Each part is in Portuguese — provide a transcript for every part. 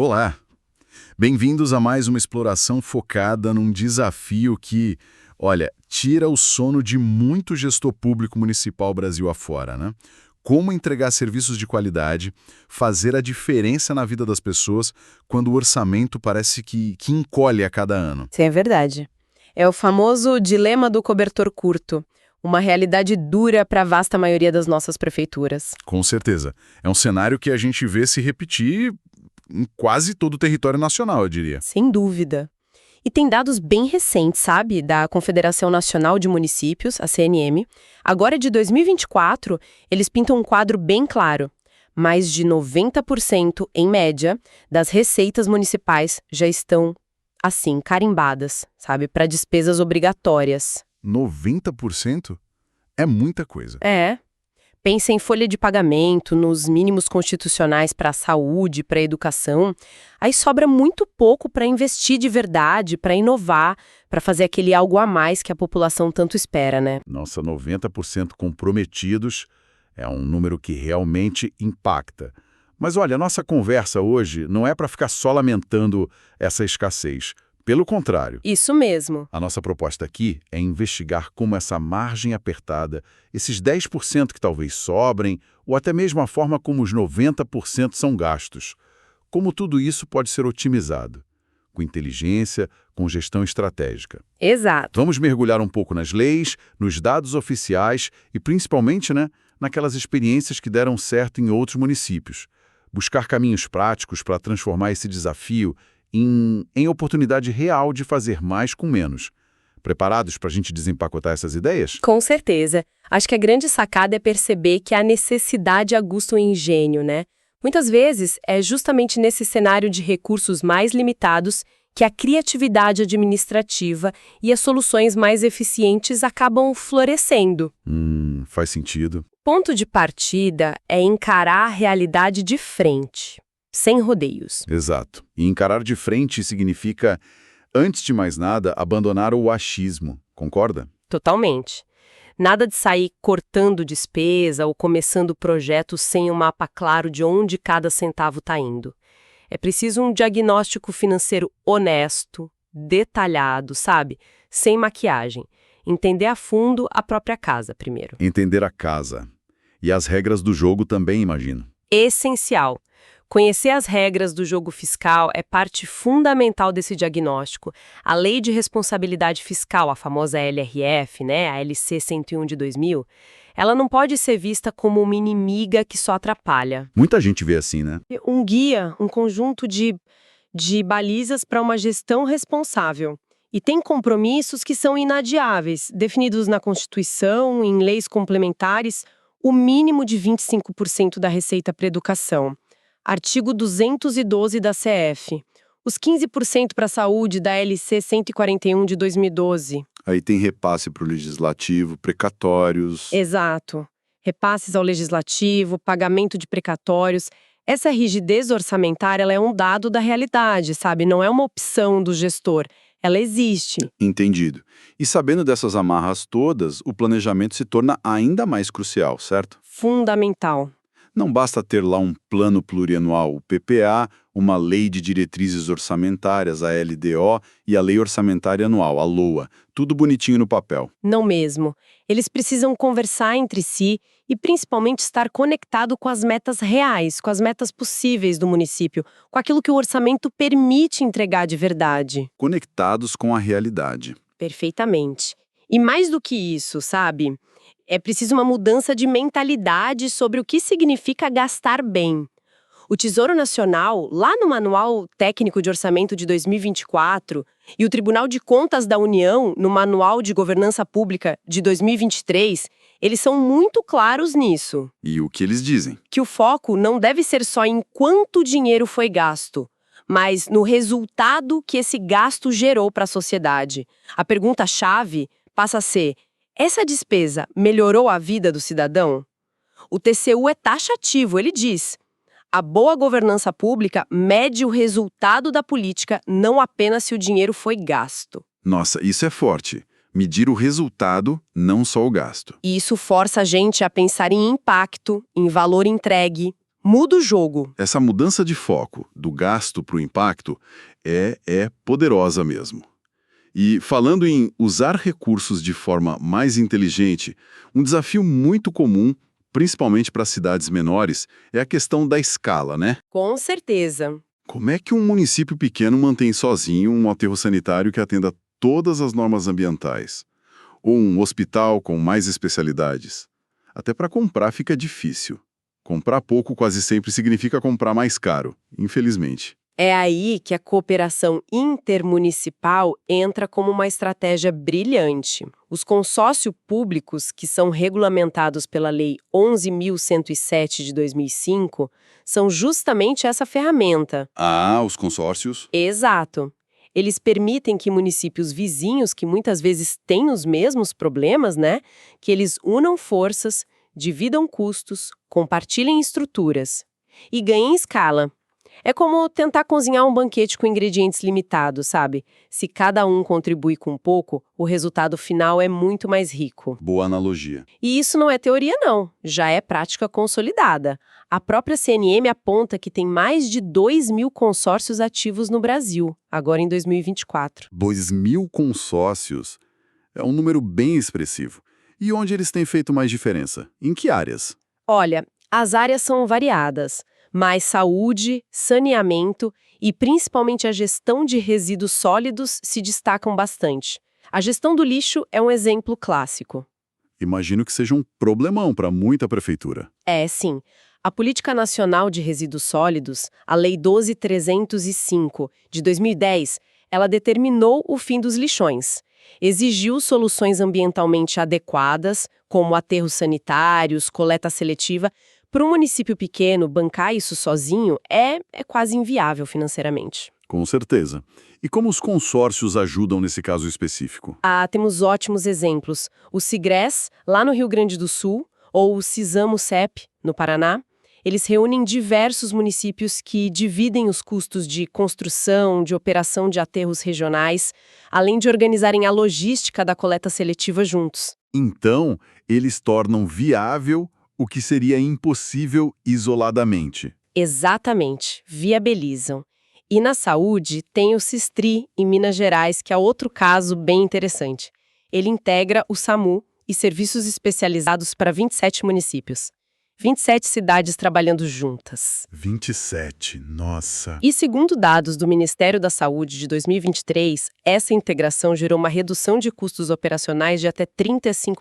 Olá! Bem-vindos a mais uma exploração focada num desafio que, olha, tira o sono de muito gestor público municipal Brasil afora, né? Como entregar serviços de qualidade, fazer a diferença na vida das pessoas quando o orçamento parece que encolhe a cada ano. Sim, é verdade. É o famoso dilema do cobertor curto, uma realidade dura para a vasta maioria das nossas prefeituras. Com certeza. É um cenário que a gente vê se repetir em quase todo o território nacional, eu diria. Sem dúvida. E tem dados bem recentes, sabe, da Confederação Nacional de Municípios, a CNM. Agora, de 2024, eles pintam um quadro bem claro. Mais de 90%, em média, das receitas municipais já estão, assim, carimbadas, sabe, para despesas obrigatórias. 90%? É muita coisa. É. Pensa em folha de pagamento, nos mínimos constitucionais para a saúde, para a educação. Aí sobra muito pouco para investir de verdade, para inovar, para fazer aquele algo a mais que a população tanto espera, né? Nossa, 90% comprometidos é um número que realmente impacta. Mas olha, a nossa conversa hoje não é para ficar só lamentando essa escassez. Pelo contrário, Isso mesmo. a nossa proposta aqui é investigar como essa margem apertada, esses 10% que talvez sobrem, ou até mesmo a forma como os 90% são gastos, como tudo isso pode ser otimizado, com inteligência, com gestão estratégica. Exato. Vamos mergulhar um pouco nas leis, nos dados oficiais e principalmente, naquelas experiências que deram certo em outros municípios. Buscar caminhos práticos para transformar esse desafio em oportunidade real de fazer mais com menos. Preparados para a gente desempacotar essas ideias? Com certeza. Acho que a grande sacada é perceber que a necessidade aguça o engenho, né? Muitas vezes é justamente nesse cenário de recursos mais limitados que a criatividade administrativa e as soluções mais eficientes acabam florescendo. Faz sentido. Ponto de partida é encarar a realidade de frente, sem rodeios. Exato. E encarar de frente significa, antes de mais nada, abandonar o achismo. Concorda? Totalmente. Nada de sair cortando despesa ou começando projetos sem um mapa claro de onde cada centavo está indo. É preciso um diagnóstico financeiro honesto, detalhado, sabe? Sem maquiagem. Entender a fundo a própria casa primeiro. Entender a casa. E as regras do jogo também, imagino. Essencial. Conhecer as regras do jogo fiscal é parte fundamental desse diagnóstico. A Lei de Responsabilidade Fiscal, a famosa LRF, né, a LC 101 de 2000, ela não pode ser vista como uma inimiga que só atrapalha. Muita gente vê assim, né? Um guia, um conjunto de balizas para uma gestão responsável. E tem compromissos que são inadiáveis, definidos na Constituição, em leis complementares, o mínimo de 25% da receita para educação. Artigo 212 da CF. Os 15% para a saúde da LC 141 de 2012. Aí tem repasse para o legislativo, precatórios. Exato. Repasses ao legislativo, pagamento de precatórios. Essa rigidez orçamentária ela é um dado da realidade, sabe? Não é uma opção do gestor. Ela existe. Entendido. E sabendo dessas amarras todas, o planejamento se torna ainda mais crucial, certo? Fundamental. Não basta ter lá um plano plurianual, o PPA, uma lei de diretrizes orçamentárias, a LDO, e a lei orçamentária anual, a LOA. Tudo bonitinho no papel. Não mesmo. Eles precisam conversar entre si e principalmente estar conectado com as metas reais, com as metas possíveis do município, com aquilo que o orçamento permite entregar de verdade. Conectados com a realidade. Perfeitamente. E mais do que isso, sabe? É preciso uma mudança de mentalidade sobre o que significa gastar bem. O Tesouro Nacional, lá no Manual Técnico de Orçamento de 2024, e o Tribunal de Contas da União, no Manual de Governança Pública de 2023, eles são muito claros nisso. E o que eles dizem? Que o foco não deve ser só em quanto dinheiro foi gasto, mas no resultado que esse gasto gerou para a sociedade. A pergunta-chave passa a ser: essa despesa melhorou a vida do cidadão? O TCU é taxativo, ele diz: a boa governança pública mede o resultado da política, não apenas se o dinheiro foi gasto. Nossa, isso é forte. Medir o resultado, não só o gasto. E isso força a gente a pensar em impacto, em valor entregue. Muda o jogo. Essa mudança de foco do gasto para o impacto é poderosa mesmo. E falando em usar recursos de forma mais inteligente, um desafio muito comum, principalmente para cidades menores, é a questão da escala, né? Com certeza. Como é que um município pequeno mantém sozinho um aterro sanitário que atenda todas as normas ambientais? Ou um hospital com mais especialidades? Até para comprar fica difícil. Comprar pouco quase sempre significa comprar mais caro, infelizmente. É aí que a cooperação intermunicipal entra como uma estratégia brilhante. Os consórcios públicos, que são regulamentados pela Lei 11.107 de 2005, são justamente essa ferramenta. Ah, os consórcios? Exato. Eles permitem que municípios vizinhos, que muitas vezes têm os mesmos problemas, né, que eles unam forças, dividam custos, compartilhem estruturas e ganhem escala. É como tentar cozinhar um banquete com ingredientes limitados, sabe? Se cada um contribui com um pouco, o resultado final é muito mais rico. Boa analogia. E isso não é teoria, não. Já é prática consolidada. A própria CNM aponta que tem mais de 2.000 consórcios ativos no Brasil, agora em 2024. 2.000 consórcios é um número bem expressivo. E onde eles têm feito mais diferença? Em que áreas? Olha, as áreas são variadas, mas saúde, saneamento e principalmente a gestão de resíduos sólidos se destacam bastante. A gestão do lixo é um exemplo clássico. Imagino que seja um problemão para muita prefeitura. É, sim. A Política Nacional de Resíduos Sólidos, a Lei 12.305, de 2010, ela determinou o fim dos lixões. Exigiu soluções ambientalmente adequadas, como aterros sanitários, coleta seletiva. Para um município pequeno, bancar isso sozinho é quase inviável financeiramente. Com certeza. E como os consórcios ajudam nesse caso específico? Temos ótimos exemplos. O Cigrés, lá no Rio Grande do Sul, ou o Cisamo-CEP, no Paraná. Eles reúnem diversos municípios que dividem os custos de construção, de operação de aterros regionais, além de organizarem a logística da coleta seletiva juntos. Então, eles tornam viável o que seria impossível isoladamente. Exatamente, viabilizam. E na saúde, tem o Sistri, em Minas Gerais, que é outro caso bem interessante. Ele integra o SAMU e serviços especializados para 27 municípios. 27 cidades trabalhando juntas. 27, nossa. E segundo dados do Ministério da Saúde de 2023, essa integração gerou uma redução de custos operacionais de até 35%.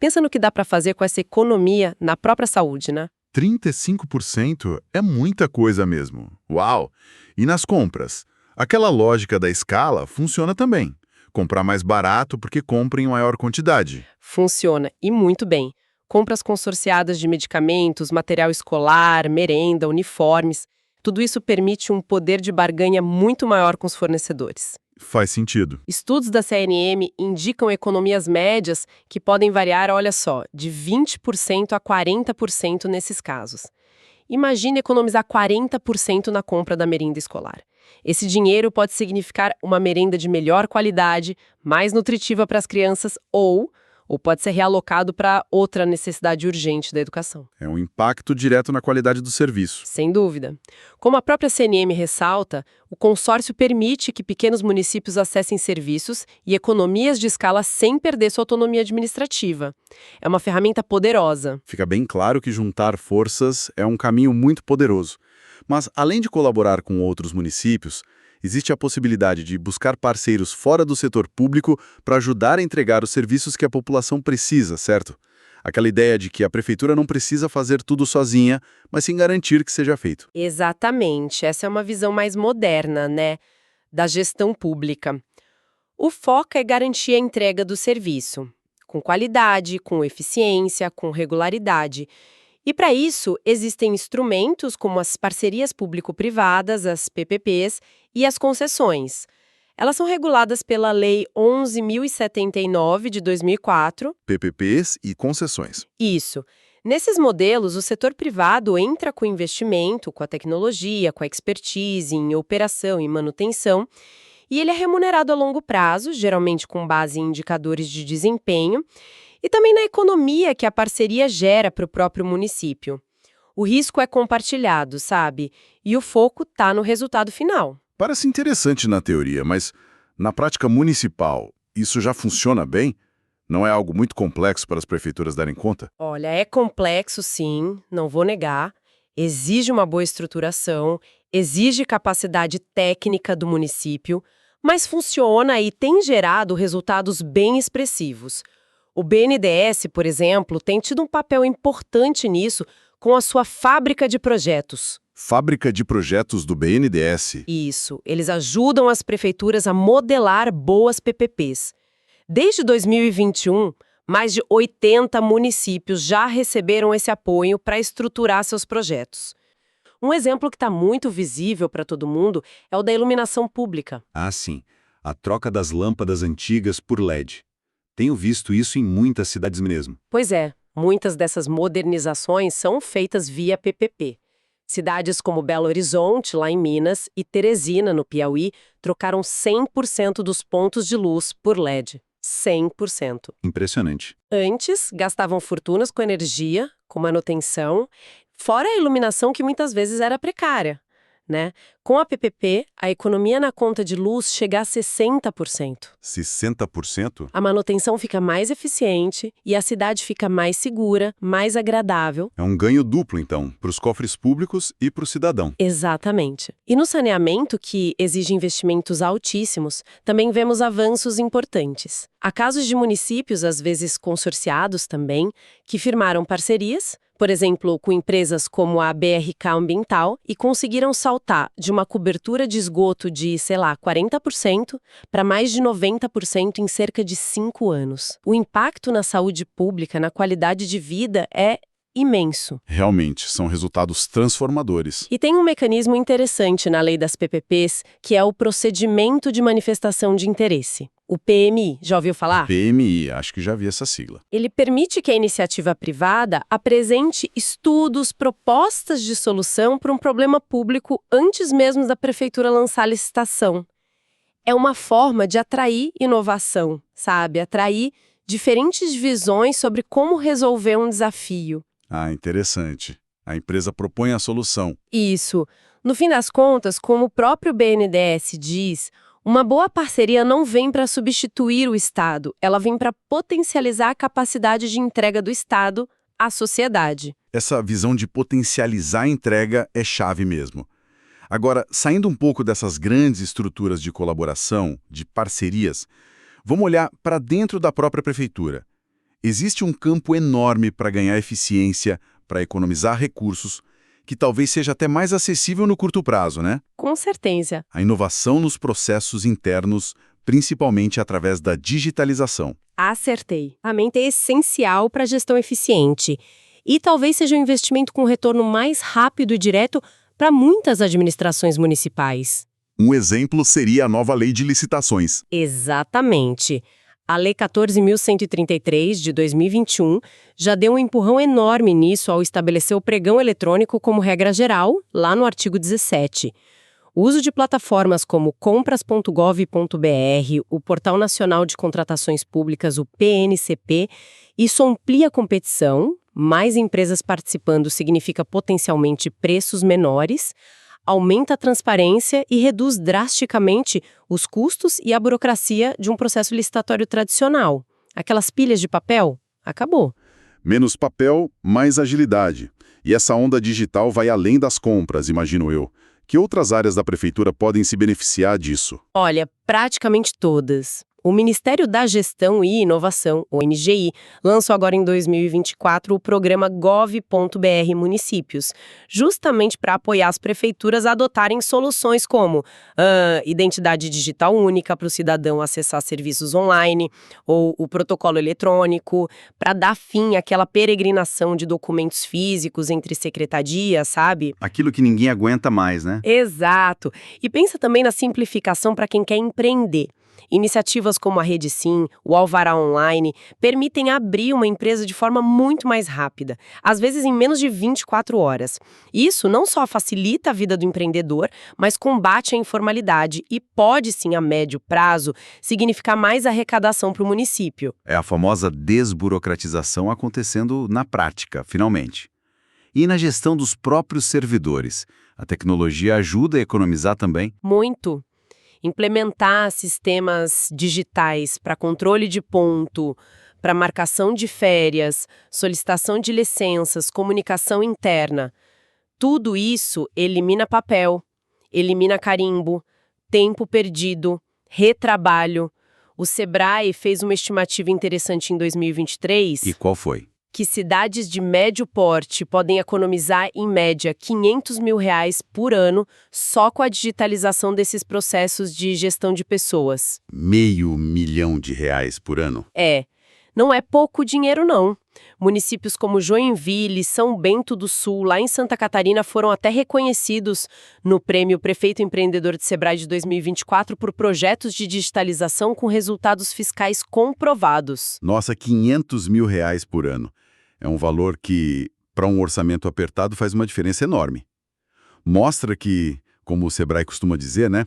Pensa no que dá para fazer com essa economia na própria saúde, né? 35% é muita coisa mesmo. Uau! E nas compras? Aquela lógica da escala funciona também. Comprar mais barato porque compra em maior quantidade. Funciona, e muito bem. Compras consorciadas de medicamentos, material escolar, merenda, uniformes. Tudo isso permite um poder de barganha muito maior com os fornecedores. Faz sentido. Estudos da CNM indicam economias médias que podem variar, olha só, de 20% a 40% nesses casos. Imagine economizar 40% na compra da merenda escolar. Esse dinheiro pode significar uma merenda de melhor qualidade, mais nutritiva para as crianças ou pode ser realocado para outra necessidade urgente da educação. É um impacto direto na qualidade do serviço. Sem dúvida. Como a própria CNM ressalta, o consórcio permite que pequenos municípios acessem serviços e economias de escala sem perder sua autonomia administrativa. É uma ferramenta poderosa. Fica bem claro que juntar forças é um caminho muito poderoso. Mas, além de colaborar com outros municípios, existe a possibilidade de buscar parceiros fora do setor público para ajudar a entregar os serviços que a população precisa, certo? Aquela ideia de que a prefeitura não precisa fazer tudo sozinha, mas sim garantir que seja feito. Exatamente. Essa é uma visão mais moderna, né, da gestão pública. O foco é garantir a entrega do serviço, com qualidade, com eficiência, com regularidade. E para isso, existem instrumentos como as parcerias público-privadas, as PPPs, e as concessões. Elas são reguladas pela Lei 11.079 de 2004. PPPs e concessões. Isso. Nesses modelos, o setor privado entra com investimento, com a tecnologia, com a expertise em operação e manutenção, e ele é remunerado a longo prazo, geralmente com base em indicadores de desempenho, e também na economia que a parceria gera para o próprio município. O risco é compartilhado, sabe? E o foco tá no resultado final. Parece interessante na teoria, mas na prática municipal, isso já funciona bem? Não é algo muito complexo para as prefeituras darem conta? Olha, é complexo sim, não vou negar. Exige uma boa estruturação, exige capacidade técnica do município, mas funciona e tem gerado resultados bem expressivos. O BNDES, por exemplo, tem tido um papel importante nisso com a sua fábrica de projetos. Fábrica de projetos do BNDES. Isso, eles ajudam as prefeituras a modelar boas PPPs. Desde 2021, mais de 80 municípios já receberam esse apoio para estruturar seus projetos. Um exemplo que está muito visível para todo mundo é o da iluminação pública. Ah, sim. A troca das lâmpadas antigas por LED. Tenho visto isso em muitas cidades mesmo. Pois é, muitas dessas modernizações são feitas via PPP. Cidades como Belo Horizonte, lá em Minas, e Teresina, no Piauí, trocaram 100% dos pontos de luz por LED. 100%. Impressionante. Antes, gastavam fortunas com energia, com manutenção, fora a iluminação que muitas vezes era precária, né? Com a PPP, a economia na conta de luz chega a 60%. 60%? A manutenção fica mais eficiente e a cidade fica mais segura, mais agradável. É um ganho duplo, então, para os cofres públicos e para o cidadão. Exatamente. E no saneamento, que exige investimentos altíssimos, também vemos avanços importantes. Há casos de municípios, às vezes consorciados também, que firmaram parcerias, por exemplo, com empresas como a BRK Ambiental, e conseguiram saltar de uma cobertura de esgoto de, 40% para mais de 90% em cerca de 5 anos. O impacto na saúde pública, na qualidade de vida, é imenso. Realmente, são resultados transformadores. E tem um mecanismo interessante na lei das PPPs, que é o procedimento de manifestação de interesse. O PMI, já ouviu falar? PMI, acho que já vi essa sigla. Ele permite que a iniciativa privada apresente estudos, propostas de solução para um problema público antes mesmo da prefeitura lançar a licitação. É uma forma de atrair inovação, sabe? Atrair diferentes visões sobre como resolver um desafio. Ah, interessante. A empresa propõe a solução. Isso. No fim das contas, como o próprio BNDES diz, uma boa parceria não vem para substituir o Estado, ela vem para potencializar a capacidade de entrega do Estado à sociedade. Essa visão de potencializar a entrega é chave mesmo. Agora, saindo um pouco dessas grandes estruturas de colaboração, de parcerias, vamos olhar para dentro da própria prefeitura. Existe um campo enorme para ganhar eficiência, para economizar recursos, que talvez seja até mais acessível no curto prazo, né? Com certeza. A inovação nos processos internos, principalmente através da digitalização. Acertei. A mente é essencial para a gestão eficiente. E talvez seja um investimento com retorno mais rápido e direto para muitas administrações municipais. Um exemplo seria a nova lei de licitações. Exatamente. A Lei 14.133, de 2021, já deu um empurrão enorme nisso ao estabelecer o pregão eletrônico como regra geral, lá no artigo 17. O uso de plataformas como compras.gov.br, o Portal Nacional de Contratações Públicas, o PNCP, isso amplia a competição, mais empresas participando significa potencialmente preços menores, aumenta a transparência e reduz drasticamente os custos e a burocracia de um processo licitatório tradicional. Aquelas pilhas de papel, acabou. Menos papel, mais agilidade. E essa onda digital vai além das compras, imagino eu. Que outras áreas da prefeitura podem se beneficiar disso? Olha, praticamente todas. O Ministério da Gestão e Inovação, o MGI, lançou agora em 2024 o programa Gov.br Municípios, justamente para apoiar as prefeituras a adotarem soluções como identidade digital única para o cidadão acessar serviços online, ou o protocolo eletrônico, para dar fim àquela peregrinação de documentos físicos entre secretarias, sabe? Aquilo que ninguém aguenta mais, né? Exato. E pensa também na simplificação para quem quer empreender. Iniciativas como a Rede Sim, o Alvará Online, permitem abrir uma empresa de forma muito mais rápida, às vezes em menos de 24 horas. Isso não só facilita a vida do empreendedor, mas combate a informalidade e pode sim, a médio prazo, significar mais arrecadação para o município. É a famosa desburocratização acontecendo na prática, finalmente. E na gestão dos próprios servidores, a tecnologia ajuda a economizar também? Muito. Implementar sistemas digitais para controle de ponto, para marcação de férias, solicitação de licenças, comunicação interna. Tudo isso elimina papel, elimina carimbo, tempo perdido, retrabalho. O Sebrae fez uma estimativa interessante em 2023 E qual foi? que cidades de médio porte podem economizar, em média, R$ 500 mil por ano só com a digitalização desses processos de gestão de pessoas. R$500 milhão por ano? Não é pouco dinheiro, não. Municípios como Joinville, São Bento do Sul, lá em Santa Catarina, foram até reconhecidos no Prêmio Prefeito Empreendedor de Sebrae de 2024 por projetos de digitalização com resultados fiscais comprovados. Nossa, R$500 mil por ano. É um valor que, para um orçamento apertado, faz uma diferença enorme. Mostra que, como o Sebrae costuma dizer, né?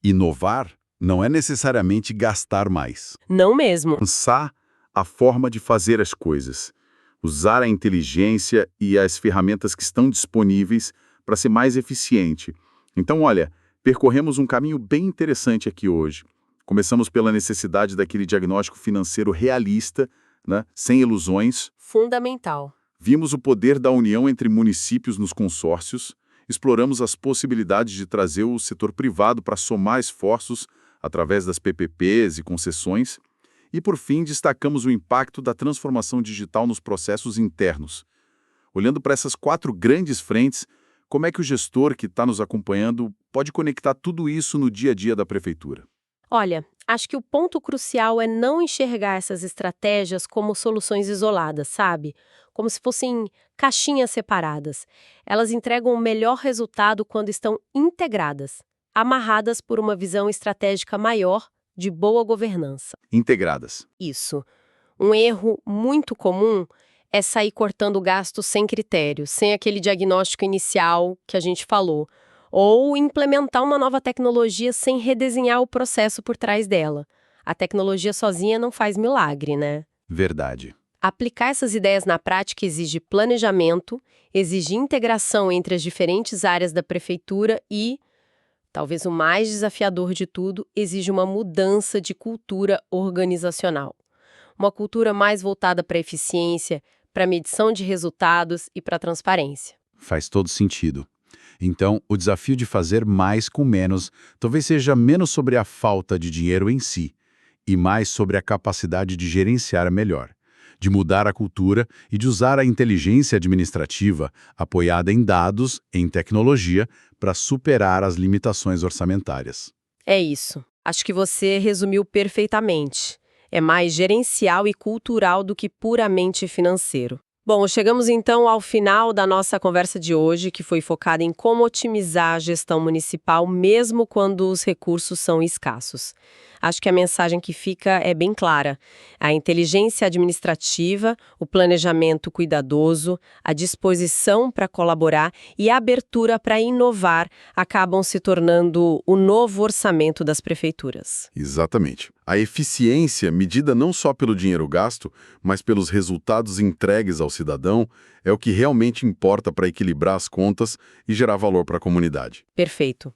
Inovar não é necessariamente gastar mais. Não mesmo. Pensar a forma de fazer as coisas. Usar a inteligência e as ferramentas que estão disponíveis para ser mais eficiente. Então, olha, percorremos um caminho bem interessante aqui hoje. Começamos pela necessidade daquele diagnóstico financeiro realista, né, sem ilusões. Fundamental. Vimos o poder da união entre municípios nos consórcios, exploramos as possibilidades de trazer o setor privado para somar esforços através das PPPs e concessões, e, por fim, destacamos o impacto da transformação digital nos processos internos. Olhando para essas 4 grandes frentes, como é que o gestor que está nos acompanhando pode conectar tudo isso no dia a dia da prefeitura? Olha, acho que o ponto crucial é não enxergar essas estratégias como soluções isoladas, sabe? Como se fossem caixinhas separadas. Elas entregam o melhor resultado quando estão integradas, amarradas por uma visão estratégica maior de boa governança. Integradas. Isso. Um erro muito comum é sair cortando gastos sem critério, sem aquele diagnóstico inicial que a gente falou, ou implementar uma nova tecnologia sem redesenhar o processo por trás dela. A tecnologia sozinha não faz milagre, né? Verdade. Aplicar essas ideias na prática exige planejamento, exige integração entre as diferentes áreas da prefeitura e, talvez o mais desafiador de tudo, exige uma mudança de cultura organizacional. Uma cultura mais voltada para a eficiência, para a medição de resultados e para a transparência. Faz todo sentido. Então, o desafio de fazer mais com menos talvez seja menos sobre a falta de dinheiro em si e mais sobre a capacidade de gerenciar melhor, de mudar a cultura e de usar a inteligência administrativa apoiada em dados, em tecnologia, para superar as limitações orçamentárias. É isso. Acho que você resumiu perfeitamente. É mais gerencial e cultural do que puramente financeiro. Bom, chegamos então ao final da nossa conversa de hoje, que foi focada em como otimizar a gestão municipal, mesmo quando os recursos são escassos. Acho que a mensagem que fica é bem clara. A inteligência administrativa, o planejamento cuidadoso, a disposição para colaborar e a abertura para inovar acabam se tornando o novo orçamento das prefeituras. Exatamente. A eficiência, medida não só pelo dinheiro gasto, mas pelos resultados entregues ao cidadão, é o que realmente importa para equilibrar as contas e gerar valor para a comunidade. Perfeito.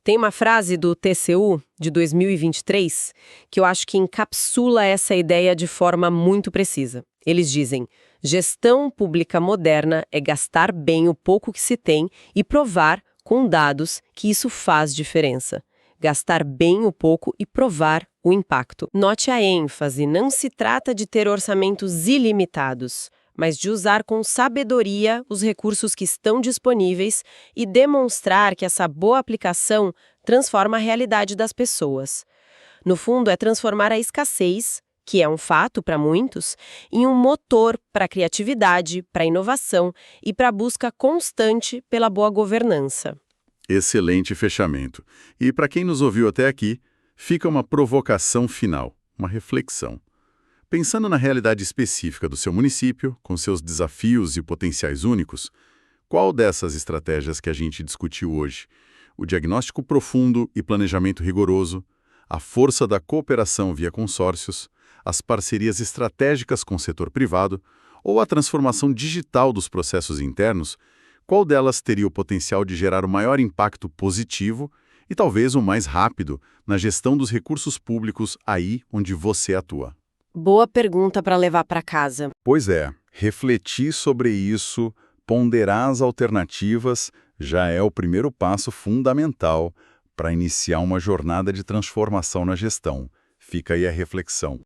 Tem uma frase do TCU, de 2023, que eu acho que encapsula essa ideia de forma muito precisa. Eles dizem: gestão pública moderna é gastar bem o pouco que se tem e provar, com dados, que isso faz diferença. Gastar bem o pouco e provar o impacto. Note a ênfase, não se trata de ter orçamentos ilimitados, mas de usar com sabedoria os recursos que estão disponíveis e demonstrar que essa boa aplicação transforma a realidade das pessoas. No fundo, é transformar a escassez, que é um fato para muitos, em um motor para a criatividade, para a inovação e para a busca constante pela boa governança. Excelente fechamento. E para quem nos ouviu até aqui, fica uma provocação final, uma reflexão. Pensando na realidade específica do seu município, com seus desafios e potenciais únicos, qual dessas estratégias que a gente discutiu hoje, o diagnóstico profundo e planejamento rigoroso, a força da cooperação via consórcios, as parcerias estratégicas com o setor privado ou a transformação digital dos processos internos, qual delas teria o potencial de gerar o maior impacto positivo e talvez o mais rápido na gestão dos recursos públicos aí onde você atua? Boa pergunta para levar para casa. Pois é, refletir sobre isso, ponderar as alternativas, já é o primeiro passo fundamental para iniciar uma jornada de transformação na gestão. Fica aí a reflexão.